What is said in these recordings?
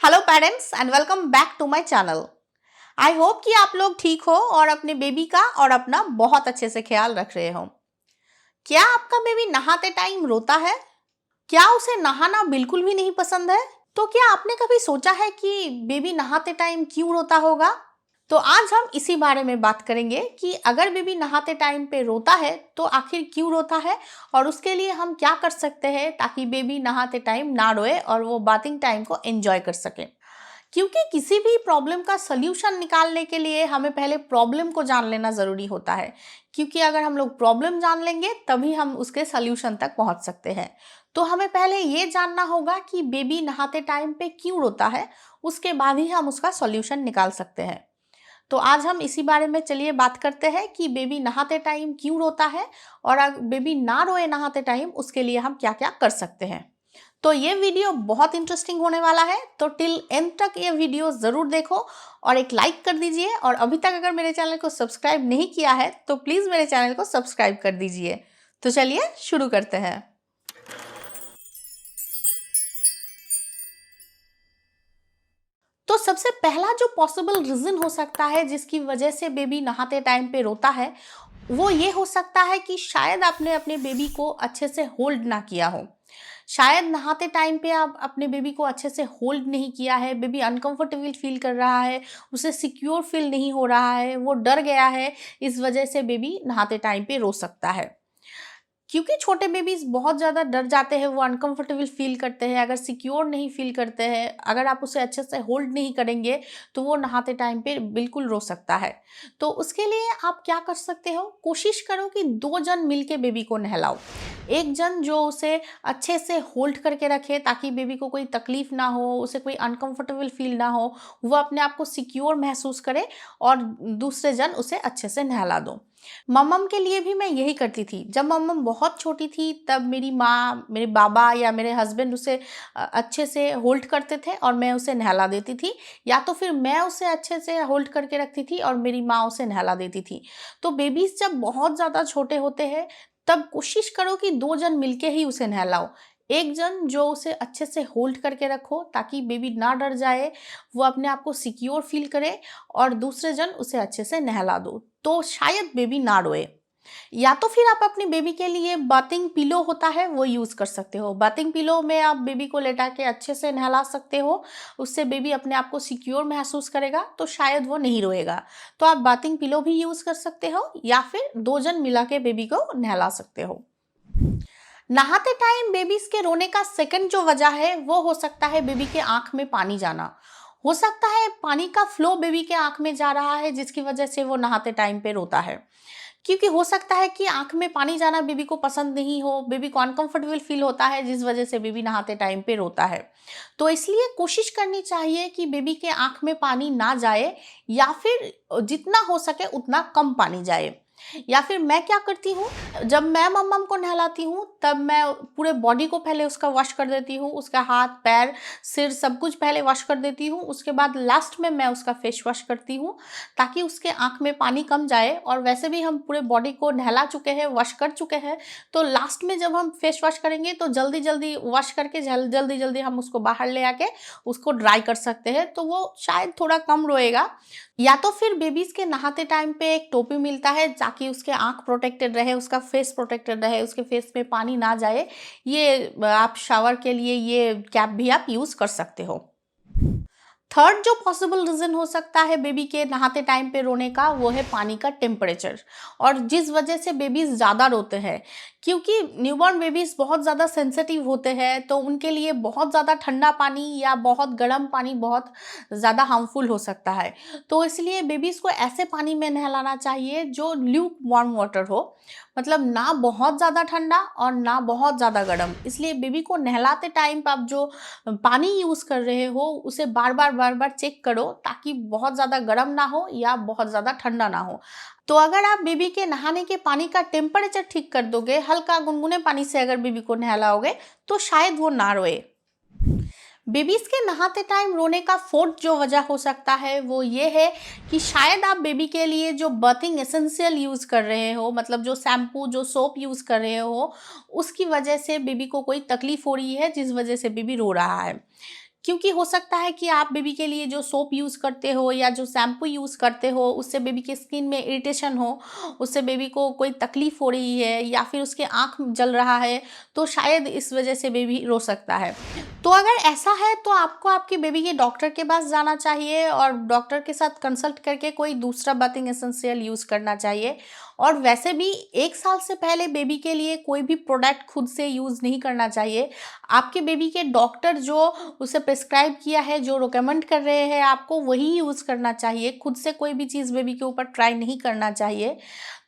Hello parents and welcome back to my channel. I hope कि आप लोग ठीक हो और अपने बेबी का और अपना बहुत अच्छे से ख्याल रख रहे हो। क्या आपका बेबी नहाते टाइम रोता है? क्या उसे नहाना बिल्कुल भी नहीं पसंद है? तो क्या आपने कभी सोचा है कि बेबी नहाते टाइम क्यों रोता होगा? तो आज हम इसी बारे में बात करेंगे कि अगर बेबी नहाते टाइम पे रोता है तो आखिर क्यों रोता है और उसके लिए हम क्या कर सकते हैं ताकि बेबी नहाते टाइम ना रोए और वो बाथिंग टाइम को एंजॉय कर सके। क्योंकि किसी भी प्रॉब्लम का सल्यूशन निकालने के लिए हमें पहले प्रॉब्लम को जान लेना ज़रूरी होता है, क्योंकि अगर हम लोग प्रॉब्लम जान लेंगे तभी हम उसके सल्यूशन तक पहुंच सकते हैं। तो हमें पहले ये जानना होगा कि बेबी नहाते टाइम पे क्यों रोता है, उसके बाद ही हम उसका सॉल्यूशन निकाल सकते हैं। तो आज हम इसी बारे में चलिए बात करते हैं कि बेबी नहाते टाइम क्यों रोता है और अगर बेबी ना रोए नहाते टाइम उसके लिए हम क्या क्या कर सकते हैं। तो ये वीडियो बहुत इंटरेस्टिंग होने वाला है, तो टिल एंड तक ये वीडियो ज़रूर देखो और एक लाइक कर दीजिए। और अभी तक अगर मेरे चैनल को सब्सक्राइब नहीं किया है तो प्लीज़ मेरे चैनल को सब्सक्राइब कर दीजिए। तो चलिए शुरू करते हैं। तो सबसे पहला जो पॉसिबल रीज़न हो सकता है जिसकी वजह से बेबी नहाते टाइम पे रोता है, वो ये हो सकता है कि शायद आपने अपने बेबी को अच्छे से होल्ड ना किया हो। शायद नहाते टाइम पे आप अपने बेबी को अच्छे से होल्ड नहीं किया है, बेबी अनकंफर्टेबल फील कर रहा है, उसे सिक्योर फील नहीं हो रहा है, वो डर गया है, इस वजह से बेबी नहाते टाइम पे रो सकता है। क्योंकि छोटे बेबीज़ बहुत ज़्यादा डर जाते हैं, वो अनकंफर्टेबल फ़ील करते हैं, अगर सिक्योर नहीं फ़ील करते हैं, अगर आप उसे अच्छे से होल्ड नहीं करेंगे, तो वो नहाते टाइम पे बिल्कुल रो सकता है। तो उसके लिए आप क्या कर सकते हो? कोशिश करो कि 2 जन मिल के बेबी को नहलाओ। एक जन जो उसे अच्छे से होल्ड करके रखे ताकि बेबी को कोई तकलीफ़ ना हो, उसे कोई अनकंफर्टेबल फ़ील ना हो, वो अपने आप को सिक्योर महसूस करे और दूसरे जन उसे अच्छे से नहला दो। मम्मम के लिए भी मैं यही करती थी। जब मम्मम बहुत छोटी थी तब मेरी माँ, मेरे बाबा या मेरे हस्बैंड उसे अच्छे से होल्ड करते थे और मैं उसे नहला देती थी, या तो फिर मैं उसे अच्छे से होल्ड करके रखती थी और मेरी माँ उसे नहला देती थी। तो बेबीज़ जब बहुत ज़्यादा छोटे होते हैं तब कोशिश करो कि 2 जन मिलके ही उसे नहलाओ। एक जन जो उसे अच्छे से होल्ड करके रखो ताकि बेबी ना डर जाए, वो अपने आप को सिक्योर फ़ील करे, और दूसरे जन उसे अच्छे से नहला दो, तो शायद बेबी ना रोए। या तो फिर आप अपनी बेबी के लिए बाथिंग पिलो होता है वो यूज़ कर सकते हो। बाथिंग पिलो में आप बेबी को लेटा के अच्छे से नहला सकते हो, उससे बेबी अपने आप को सिक्योर महसूस करेगा तो शायद वो नहीं रोएगा। तो आप बाथिंग पिलो भी यूज़ कर सकते हो या फिर 2 जन मिला के बेबी को नहला सकते हो। नहाते टाइम बेबीज के रोने का सेकंड जो वजह है वो हो सकता है बेबी के आंख में पानी जाना। हो सकता है पानी का फ्लो बेबी के आंख में जा रहा है जिसकी वजह से वो नहाते टाइम पे रोता है। क्योंकि हो सकता है कि आंख में पानी जाना बेबी को पसंद नहीं हो, बेबी को अनकंफर्टेबल फील होता है जिस वजह से बेबी नहाते टाइम पे रोता है। तो इसलिए कोशिश करनी चाहिए कि बेबी के आंख में पानी ना जाए, या फिर जितना हो सके उतना कम पानी जाए। या फिर मैं क्या करती हूँ, जब मैं मम्मम को नहलाती हूँ तब मैं पूरे बॉडी को पहले उसका वॉश कर देती हूँ, उसका हाथ पैर सिर सब कुछ पहले वॉश कर देती हूँ, उसके बाद लास्ट में मैं उसका फेस वॉश करती हूँ ताकि उसके आँख में पानी कम जाए। और वैसे भी हम पूरे बॉडी को नहला चुके हैं, वॉश कर चुके हैं, तो लास्ट में जब हम फेस वॉश करेंगे तो जल्दी जल्दी वॉश करके जल्दी जल्दी हम उसको बाहर ले आके उसको ड्राई कर सकते हैं, तो वो शायद थोड़ा कम रोएगा। या तो फिर बेबीज के नहाते टाइम पे एक टोपी मिलता है ताकि उसके आंख प्रोटेक्टेड रहे, उसका फेस प्रोटेक्टेड रहे, उसके फेस में पानी ना जाए। ये आप शावर के लिए ये कैप भी आप यूज़ कर सकते हो। थर्ड जो पॉसिबल रीज़न हो सकता है बेबी के नहाते टाइम पे रोने का, वो है पानी का टेम्परेचर, और जिस वजह से बेबीज़ ज़्यादा रोते हैं। क्योंकि न्यूबॉर्न बेबीज़ बहुत ज़्यादा सेंसिटिव होते हैं, तो उनके लिए बहुत ज़्यादा ठंडा पानी या बहुत गर्म पानी बहुत ज़्यादा हार्मफुल हो सकता है। तो इसलिए बेबीज़ को ऐसे पानी में नहलाना चाहिए जो ल्यूक वार्म वाटर हो, मतलब ना बहुत ज़्यादा ठंडा और ना बहुत ज़्यादा गर्म। इसलिए बेबी को नहलाते टाइम आप जो पानी यूज़ कर रहे हो उसे बार बार चेक करो ताकि बहुत ज़्यादा गर्म ना हो या बहुत ज़्यादा ठंडा ना हो। तो अगर आप बेबी के नहाने के पानी का टेम्परेचर ठीक कर दोगे, हल्का गुनगुने पानी से अगर बेबी को नहलाओगे, तो शायद वो ना रोए। बेबीज के नहाते टाइम रोने का फोर्थ जो वजह हो सकता है वो ये है कि शायद आप बेबी के लिए जो बर्थिंग एसेंशियल यूज़ कर रहे हो, मतलब जो शैम्पू जो सोप यूज़ कर रहे हो, उसकी वजह से बेबी को कोई तकलीफ हो रही है जिस वजह से बेबी रो रहा है। क्योंकि हो सकता है कि आप बेबी के लिए जो सोप यूज़ करते हो या जो शैम्पू यूज़ करते हो उससे बेबी की स्किन में इरिटेशन हो, उससे बेबी को कोई तकलीफ हो रही है या फिर उसके आँख जल रहा है, तो शायद इस वजह से बेबी रो सकता है। तो अगर ऐसा है तो आपको आपके बेबी के डॉक्टर के पास जाना चाहिए और डॉक्टर के साथ कंसल्ट करके कोई दूसरा बर्थिंग एसेंशियल यूज़ करना चाहिए। और वैसे भी 1 साल से पहले बेबी के लिए कोई भी प्रोडक्ट खुद से यूज़ नहीं करना चाहिए। आपके बेबी के डॉक्टर जो उसे प्रिस्क्राइब किया है, जो रिकमेंड कर रहे हैं आपको, वही यूज़ करना चाहिए। खुद से कोई भी चीज़ बेबी के ऊपर ट्राई नहीं करना चाहिए।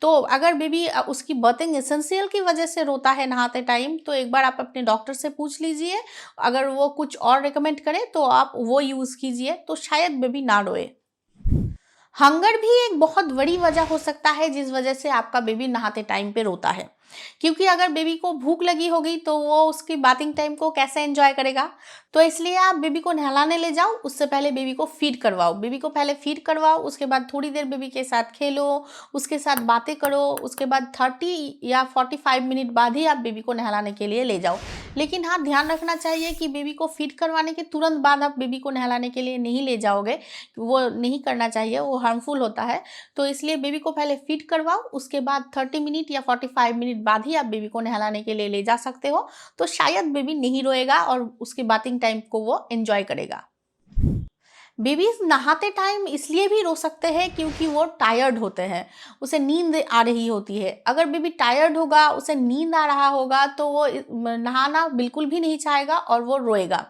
तो अगर बेबी उसकी बर्थिंग एसेंशियल की वजह से रोता है नहाते टाइम, तो एक बार आप अपने डॉक्टर से पूछ लीजिए। अगर वो कुछ और रिकमेंड करे तो आप वो यूज़ कीजिए, तो शायद बेबी ना रोए। हंगर भी एक बहुत बड़ी वजह हो सकता है जिस वजह से आपका बेबी नहाते टाइम पे रोता है। क्योंकि अगर बेबी को भूख लगी होगी तो वो उसकी बाथिंग टाइम को कैसे एंजॉय करेगा। तो इसलिए आप बेबी को नहलाने ले जाओ, उससे पहले बेबी को फीड करवाओ। बेबी को पहले फीड करवाओ, उसके बाद थोड़ी देर बेबी के साथ खेलो, उसके साथ बातें करो। उसके बाद 30 या 45 मिनट बाद ही आप बेबी को नहलाने के लिए ले जाओ। लेकिन हाँ, ध्यान रखना चाहिए कि बेबी को फीड करवाने के तुरंत बाद आप बेबी को नहलाने के लिए नहीं ले जाओगे। वो नहीं करना चाहिए, वो हार्मफुल होता है। तो इसलिए बेबी को पहले फीड करवाओ, उसके बाद 30 मिनट या 45 मिनट बाद ही आप बेबी को नहलाने के लिए ले जा सकते हो। तो शायद बेबी नहीं रोएगा और उसकी बाथिंग टाइम को वो एंजॉय करेगा। बेबीज नहाते टाइम इसलिए भी रो सकते हैं क्योंकि वो टायर्ड होते हैं, उसे नींद आ रही होती है। अगर बेबी टायर्ड होगा, उसे नींद आ रहा होगा, तो वो नहाना बिल्कुल भी नहीं चाहेगा और वो रोएगा।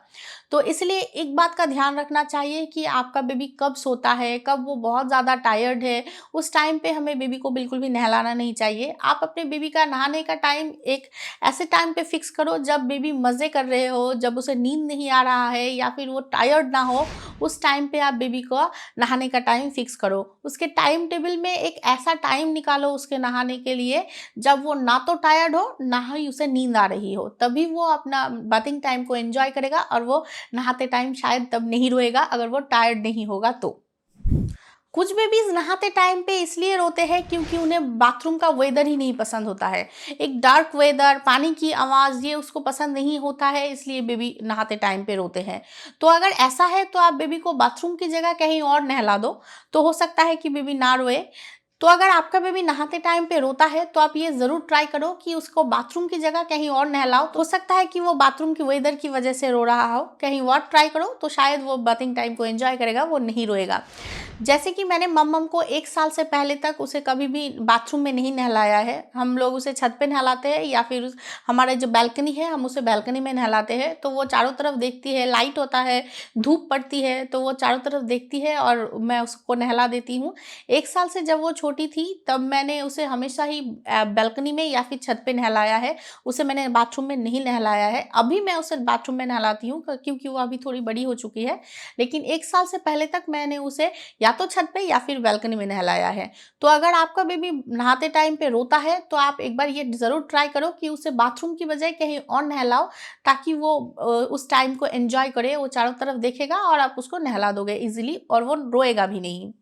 तो इसलिए एक बात का ध्यान रखना चाहिए कि आपका बेबी कब सोता है, कब वो बहुत ज़्यादा टायर्ड है। उस टाइम पे हमें बेबी को बिल्कुल भी नहलाना नहीं चाहिए। आप अपने बेबी का नहाने का टाइम एक ऐसे टाइम पे फिक्स करो जब बेबी मज़े कर रहे हो, जब उसे नींद नहीं आ रहा है या फिर वो टायर्ड ना हो। उस टाइम पे आप बेबी को नहाने का टाइम फिक्स करो। उसके टाइम टेबल में एक ऐसा टाइम निकालो उसके नहाने के लिए जब वो ना तो टायर्ड हो, ना ही उसे नींद आ रही हो। तभी वो अपना बाथिंग टाइम को एंजॉय करेगा और वो नहाते टाइम शायद तब नहीं रोएगा अगर वो टायर्ड नहीं होगा तो। कुछ बेबीज नहाते टाइम पे इसलिए रोते हैं क्योंकि उन्हें बाथरूम का वेदर ही नहीं पसंद होता है। एक डार्क वेदर, पानी की आवाज़, ये उसको पसंद नहीं होता है, इसलिए बेबी नहाते टाइम पे रोते हैं। तो अगर ऐसा है तो आप बेबी को बाथरूम की जगह कहीं और नहला दो, तो हो सकता है कि बेबी ना रोए। तो अगर आपका बेबी नहाते टाइम पे रोता है तो आप ये ज़रूर ट्राई करो कि उसको बाथरूम की जगह कहीं और नहलाओ। तो हो सकता है कि वो बाथरूम की वेदर की वजह से रो रहा हो, कहीं और ट्राई करो तो शायद वो बाथिंग टाइम को एंजॉय करेगा, वो नहीं रोएगा। जैसे कि मैंने मम्मम को 1 साल से पहले तक उसे कभी भी बाथरूम में नहीं नहलाया है। हम लोग उसे छत पे नहलाते हैं या फिर हमारे जो बालकनी है, हम उसे बालकनी में नहलाते हैं। तो वो चारों तरफ देखती है, लाइट होता है, धूप पड़ती है, तो वो चारों तरफ देखती है और मैं उसको नहला देती हूँ। 1 साल से जब वो छोटी थी तब मैंने उसे हमेशा ही बालकनी में या फिर छत पे नहलाया है। उसे मैंने बाथरूम में नहीं नहलाया है। अभी मैं उसे बाथरूम में नहलाती हूँ क्योंकि वो अभी थोड़ी बड़ी हो चुकी है। लेकिन 1 साल से पहले तक मैंने उसे या तो छत पे या फिर बालकनी में नहलाया है। तो अगर आपका बेबी नहाते टाइम पे रोता है तो आप एक बार ये ज़रूर ट्राई करो कि उसे बाथरूम की बजाय कहीं और नहलाओ, ताकि वो उस टाइम को एंजॉय करे, वो चारों तरफ देखेगा और आप उसको नहला दोगे इजीली और वो रोएगा भी नहीं।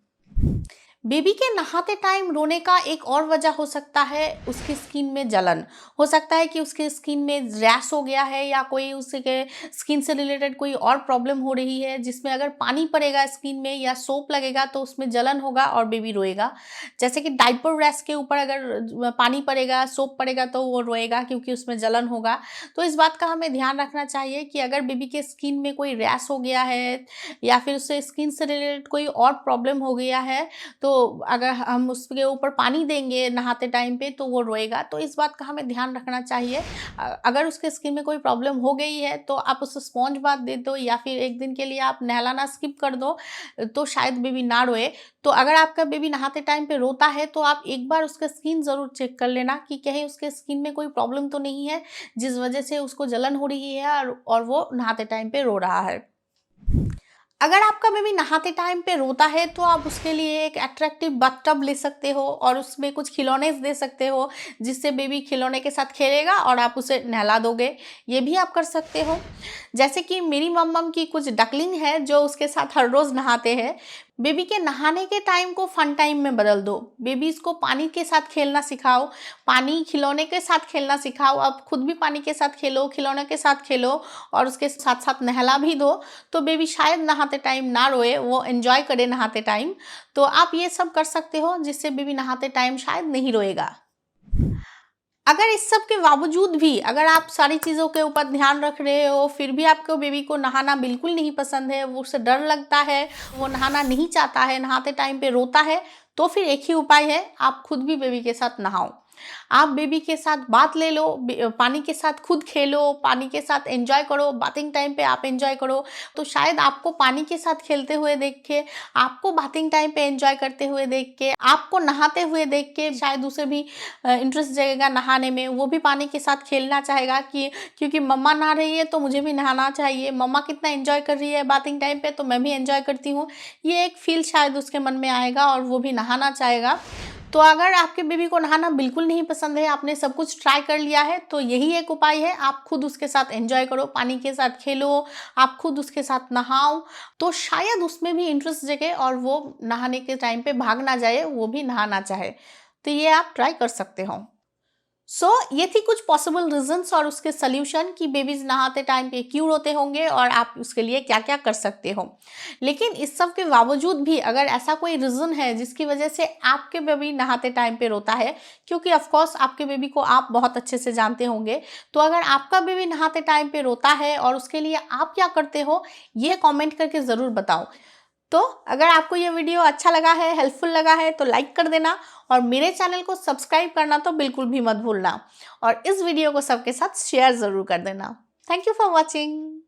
बेबी के नहाते टाइम रोने का एक और वजह हो सकता है उसकी स्किन में जलन। हो सकता है कि उसके स्किन में रैश हो गया है या कोई उसके स्किन से रिलेटेड कोई और प्रॉब्लम हो रही है, जिसमें अगर पानी पड़ेगा स्किन में या सोप लगेगा तो उसमें जलन होगा और बेबी रोएगा। जैसे कि डाइपर रैश के ऊपर अगर पानी पड़ेगा, सोप पड़ेगा तो वो रोएगा क्योंकि उसमें जलन होगा। तो इस बात का हमें ध्यान रखना चाहिए कि अगर बेबी के स्किन में कोई रैश हो गया है या फिर उससे स्किन से रिलेटेड कोई और प्रॉब्लम हो गया है, तो अगर हम उसके ऊपर पानी देंगे नहाते टाइम पे तो वो रोएगा। तो इस बात का हमें ध्यान रखना चाहिए। अगर उसके स्किन में कोई प्रॉब्लम हो गई है तो आप उसे स्पॉन्ज बाथ दे दो या फिर एक दिन के लिए आप नहलाना स्किप कर दो, तो शायद बेबी ना रोए। तो अगर आपका बेबी नहाते टाइम पे रोता है तो आप एक बार उसका स्किन ज़रूर चेक कर लेना कि कहीं उसके स्किन में कोई प्रॉब्लम तो नहीं है जिस वजह से उसको जलन हो रही है और वो नहाते टाइम पे रो रहा है। अगर आपका बेबी नहाते टाइम पे रोता है तो आप उसके लिए एक अट्रैक्टिव बाथटब ले सकते हो और उसमें कुछ खिलौने दे सकते हो, जिससे बेबी खिलौने के साथ खेलेगा और आप उसे नहला दोगे। ये भी आप कर सकते हो। जैसे कि मेरी मम्मम की कुछ डकलिंग है जो उसके साथ हर रोज़ नहाते हैं। बेबी के नहाने के टाइम को फन टाइम में बदल दो। बेबीज को पानी के साथ खेलना सिखाओ, पानी खिलौने के साथ खेलना सिखाओ। अब खुद भी पानी के साथ खेलो, खिलौने के साथ खेलो और उसके साथ साथ नहला भी दो, तो बेबी शायद नहाते टाइम ना रोए, वो एंजॉय करे नहाते टाइम। तो आप ये सब कर सकते हो जिससे बेबी नहाते टाइम शायद नहीं रोएगा। अगर इस सब के बावजूद भी अगर आप सारी चीज़ों के ऊपर ध्यान रख रहे हो, फिर भी आपको बेबी को नहाना बिल्कुल नहीं पसंद है, वो उसे डर लगता है, वो नहाना नहीं चाहता है, नहाते टाइम पे रोता है, तो फिर एक ही उपाय है, आप खुद भी बेबी के साथ नहाओ। आप बेबी के साथ बात ले लो, पानी के साथ खुद खेलो, पानी के साथ एंजॉय करो, बाथिंग टाइम पे आप एंजॉय करो। तो शायद आपको पानी के साथ खेलते हुए देख के, आपको बाथिंग टाइम पे एंजॉय करते हुए देख के, आपको नहाते हुए देख के शायद उसे भी इंटरेस्ट जगेगा नहाने में, वो भी पानी के साथ खेलना चाहेगा कि क्योंकि मम्मा नहा रही है तो मुझे भी नहाना चाहिए, मम्मा कितना एंजॉय कर रही है बाथिंग टाइम पे तो मैं भी एंजॉय करती हूँ। ये एक फील शायद उसके मन में आएगा और वो भी नहाना चाहेगा। तो अगर आपके बेबी को नहाना बिल्कुल नहीं पसंद है, आपने सब कुछ ट्राई कर लिया है, तो यही एक उपाय है, आप खुद उसके साथ एंजॉय करो, पानी के साथ खेलो, आप खुद उसके साथ नहाओ, तो शायद उसमें भी इंटरेस्ट जगे और वो नहाने के टाइम पे भाग ना जाए, वो भी नहाना चाहे। तो ये आप ट्राई कर सकते हो। ये थी कुछ पॉसिबल रीजंस और उसके सल्यूशन कि बेबीज नहाते टाइम पे क्यों रोते होंगे और आप उसके लिए क्या क्या कर सकते हो। लेकिन इस सब के बावजूद भी अगर ऐसा कोई रीजन है जिसकी वजह से आपके बेबी नहाते टाइम पे रोता है, क्योंकि ऑफकोर्स आपके बेबी को आप बहुत अच्छे से जानते होंगे, तो अगर आपका बेबी नहाते टाइम पे रोता है और उसके लिए आप क्या करते हो, ये कॉमेंट करके ज़रूर बताओ। तो अगर आपको ये वीडियो अच्छा लगा है, हेल्पफुल लगा है, तो लाइक कर देना और मेरे चैनल को सब्सक्राइब करना तो बिल्कुल भी मत भूलना और इस वीडियो को सबके साथ शेयर ज़रूर कर देना। Thank you for watching.